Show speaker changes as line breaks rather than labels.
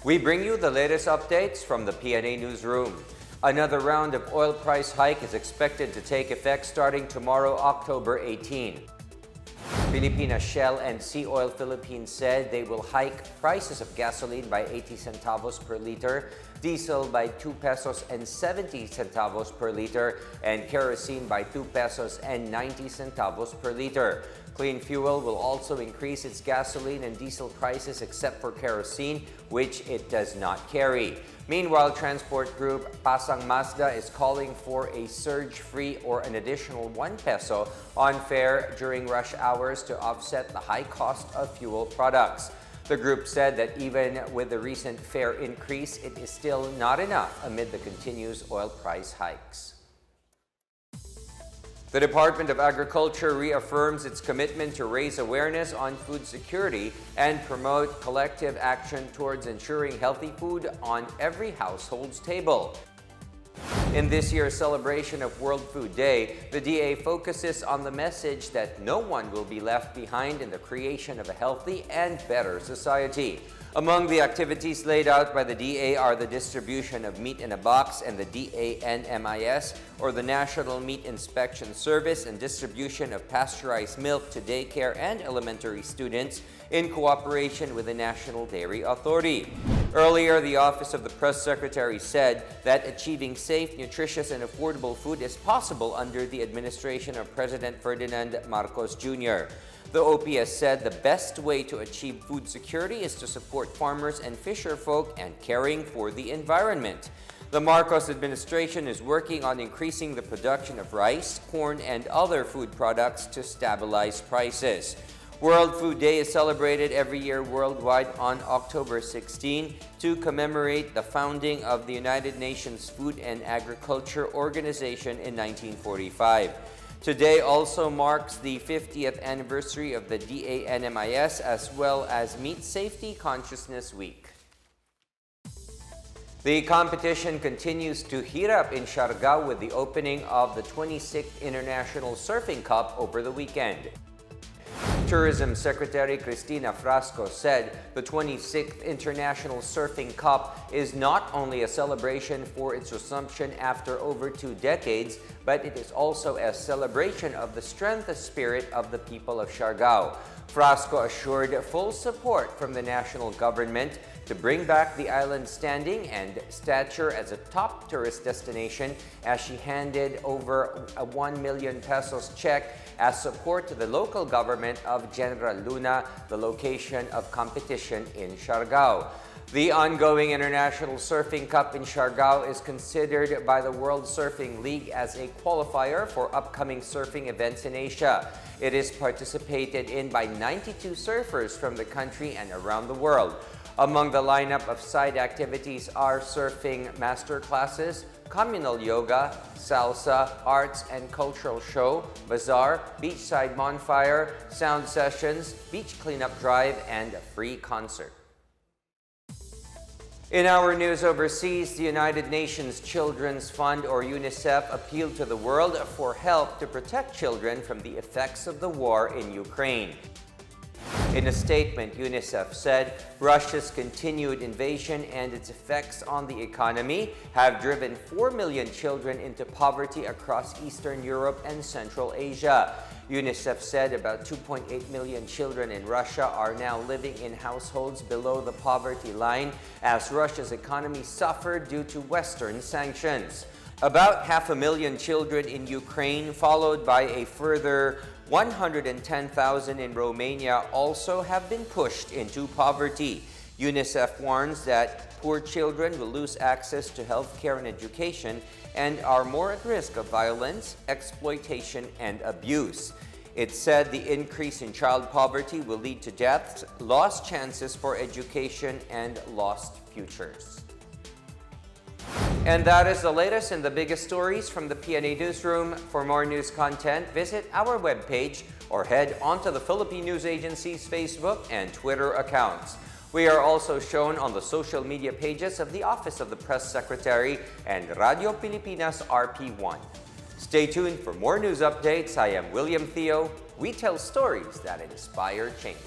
We bring you the latest updates from the Pna Newsroom. Another round of oil price hike is expected to take effect starting tomorrow, October 18. Filipina Shell and Sea Oil Philippines said they will hike prices of gasoline by 80 centavos per liter, diesel by 2 pesos and 70 centavos per liter, and kerosene by 2 pesos and 90 centavos per liter. Clean Fuel will also increase its gasoline and diesel prices except for kerosene, which it does not carry. Meanwhile, transport group Pasang Mazda is calling for a surge-free or an additional 1 peso on fare during rush hours to offset the high cost of fuel products. The group said that even with the recent fare increase, it is still not enough amid the continuous oil price hikes. The Department of Agriculture reaffirms its commitment to raise awareness on food security and promote collective action towards ensuring healthy food on every household's table. In this year's celebration of World Food Day, the DA focuses on the message that no one will be left behind in the creation of a healthy and better society. Among the activities laid out by the DA are the distribution of meat in a box and the DANMIS, or the National Meat Inspection Service, and distribution of pasteurized milk to daycare and elementary students in cooperation with the National Dairy Authority. Earlier, the Office of the Press Secretary said that achieving safe, nutritious, and affordable food is possible under the administration of President Ferdinand Marcos Jr. The OPS said the best way to achieve food security is to support farmers and fisherfolk and caring for the environment. The Marcos administration is working on increasing the production of rice, corn, and other food products to stabilize prices. World Food Day is celebrated every year worldwide on October 16 to commemorate the founding of the United Nations Food and Agriculture Organization in 1945. Today also marks the 50th anniversary of the DANMIS as well as Meat Safety Consciousness Week. The competition continues to heat up in Siargao with the opening of the 26th International Surfing Cup over the weekend. Tourism Secretary Cristina Frasco said the 26th International Surfing Cup is not only a celebration for its resumption after over 2 decades, but it is also a celebration of the strength and spirit of the people of Siargao. Frasco assured full support from the national government to bring back the island's standing and stature as a top tourist destination as she handed over a 1 million pesos check as support to the local government of General Luna, the location of competition in Siargao. The ongoing International Surfing Cup in Siargao is considered by the World Surfing League as a qualifier for upcoming surfing events in Asia. It is participated in by 92 surfers from the country and around the world. Among the lineup of side activities are surfing master classes, communal yoga, salsa, arts and cultural show, bazaar, beachside bonfire, sound sessions, beach cleanup drive, and a free concert. In our news overseas, the United Nations Children's Fund, or UNICEF, appealed to the world for help to protect children from the effects of the war in Ukraine. In a statement, UNICEF said Russia's continued invasion and its effects on the economy have driven 4 million children into poverty across Eastern Europe and Central Asia. UNICEF said about 2.8 million children in Russia are now living in households below the poverty line as Russia's economy suffered due to Western sanctions. About 500,000 children in Ukraine, followed by a further 110,000 in Romania, also have been pushed into poverty. UNICEF warns that poor children will lose access to health care and education and are more at risk of violence, exploitation, and abuse. It said the increase in child poverty will lead to deaths, lost chances for education, and lost futures. And that is the latest and the biggest stories from the Pna Newsroom. For more news content, visit our webpage or head onto the Philippine News Agency's Facebook and Twitter accounts. We are also shown on the social media pages of the Office of the Press Secretary and Radio Pilipinas RP1. Stay tuned for more news updates. I am William Theo. We tell stories that inspire change.